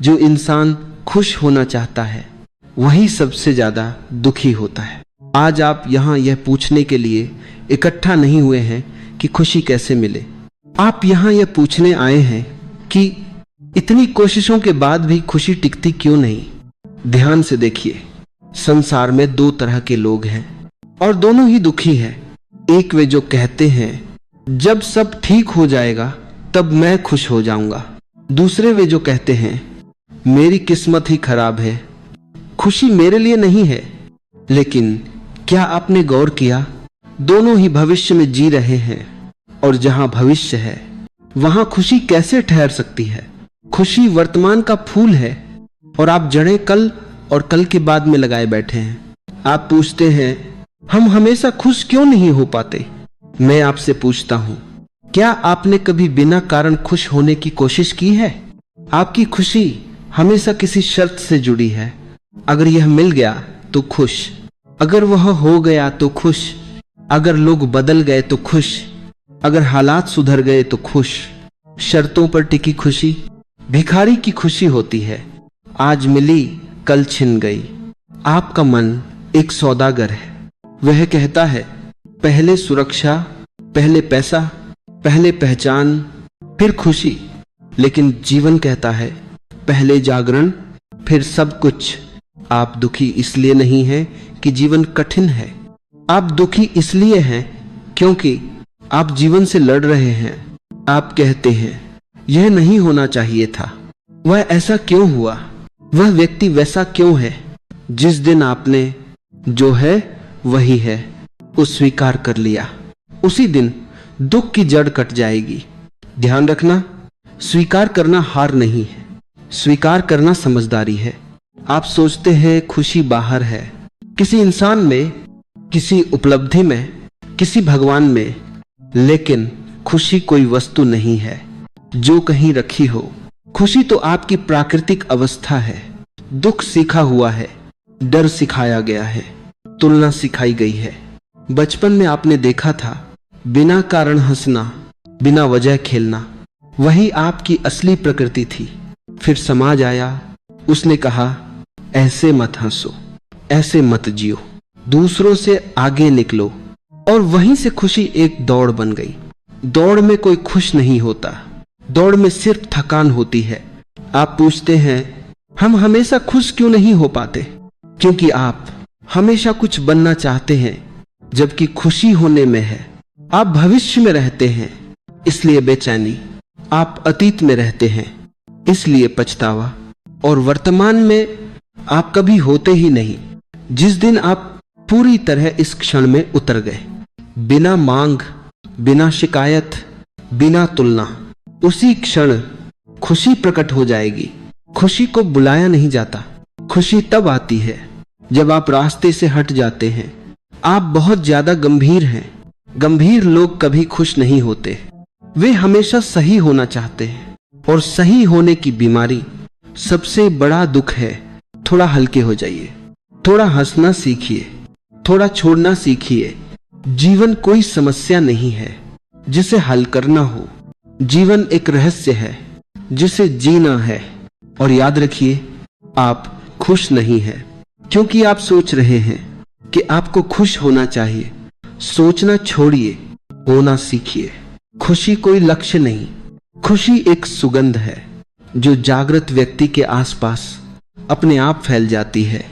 जो इंसान खुश होना चाहता है वही सबसे ज्यादा दुखी होता है। आज आप यहाँ यह पूछने के लिए इकट्ठा नहीं हुए हैं कि खुशी कैसे मिले। आप यहाँ यह पूछने आए हैं कि इतनी कोशिशों के बाद भी खुशी टिकती क्यों नहीं। ध्यान से देखिए, संसार में दो तरह के लोग हैं और दोनों ही दुखी हैं। एक वे जो कहते हैं जब सब ठीक हो जाएगा तब मैं खुश हो जाऊंगा। दूसरे वे जो कहते हैं मेरी किस्मत ही खराब है, खुशी मेरे लिए नहीं है। लेकिन क्या आपने गौर किया, दोनों ही भविष्य में जी रहे हैं और जहां भविष्य है वहां खुशी कैसे ठहर सकती है। खुशी वर्तमान का फूल है और आप जड़ें कल और कल के बाद में लगाए बैठे हैं। आप पूछते हैं हम हमेशा खुश क्यों नहीं हो पाते। मैं आपसे पूछता हूं, क्या आपने कभी बिना कारण खुश होने की कोशिश की है। आपकी खुशी हमेशा किसी शर्त से जुड़ी है। अगर यह मिल गया तो खुश, अगर वह हो गया तो खुश, अगर लोग बदल गए तो खुश, अगर हालात सुधर गए तो खुश। शर्तों पर टिकी खुशी भिखारी की खुशी होती है, आज मिली कल छिन गई। आपका मन एक सौदागर है, वह कहता है पहले सुरक्षा, पहले पैसा, पहले पहचान, फिर खुशी। लेकिन जीवन कहता है पहले जागरण, फिर सब कुछ। आप दुखी इसलिए नहीं हैं कि जीवन कठिन है, आप दुखी इसलिए हैं क्योंकि आप जीवन से लड़ रहे हैं। आप कहते हैं यह नहीं होना चाहिए था, वह ऐसा क्यों हुआ, वह व्यक्ति वैसा क्यों है। जिस दिन आपने जो है वही है उस स्वीकार कर लिया, उसी दिन दुख की जड़ कट जाएगी। ध्यान रखना, स्वीकार करना हार नहीं है, स्वीकार करना समझदारी है। आप सोचते हैं खुशी बाहर है, किसी इंसान में, किसी उपलब्धि में, किसी भगवान में, लेकिन खुशी कोई वस्तु नहीं है जो कहीं रखी हो। खुशी तो आपकी प्राकृतिक अवस्था है। दुख सीखा हुआ है, डर सिखाया गया है, तुलना सिखाई गई है। बचपन में आपने देखा था बिना कारण हंसना, बिना वजह खेलना, वही आपकी असली प्रकृति थी। फिर समाज आया, उसने कहा ऐसे मत हंसो, ऐसे मत जियो, दूसरों से आगे निकलो। और वहीं से खुशी एक दौड़ बन गई। दौड़ में कोई खुश नहीं होता, दौड़ में सिर्फ थकान होती है। आप पूछते हैं हम हमेशा खुश क्यों नहीं हो पाते। क्योंकि आप हमेशा कुछ बनना चाहते हैं जबकि खुशी होने में है। आप भविष्य में रहते हैं इसलिए बेचैनी, आप अतीत में रहते हैं इसलिए पछतावा, और वर्तमान में आप कभी होते ही नहीं। जिस दिन आप पूरी तरह इस क्षण में उतर गए, बिना मांग, बिना शिकायत, बिना तुलना, उसी क्षण खुशी प्रकट हो जाएगी। खुशी को बुलाया नहीं जाता, खुशी तब आती है जब आप रास्ते से हट जाते हैं। आप बहुत ज्यादा गंभीर हैं। गंभीर लोग कभी खुश नहीं होते, वे हमेशा सही होना चाहते हैं, और सही होने की बीमारी सबसे बड़ा दुख है। थोड़ा हल्के हो जाइए, थोड़ा हंसना सीखिए, थोड़ा छोड़ना सीखिए। जीवन कोई समस्या नहीं है जिसे हल करना हो, जीवन एक रहस्य है जिसे जीना है। और याद रखिए, आप खुश नहीं हैं क्योंकि आप सोच रहे हैं कि आपको खुश होना चाहिए। सोचना छोड़िए, होना सीखिए। खुशी कोई लक्ष्य नहीं, खुशी एक सुगंध है जो जागृत व्यक्ति के आसपास अपने आप फैल जाती है।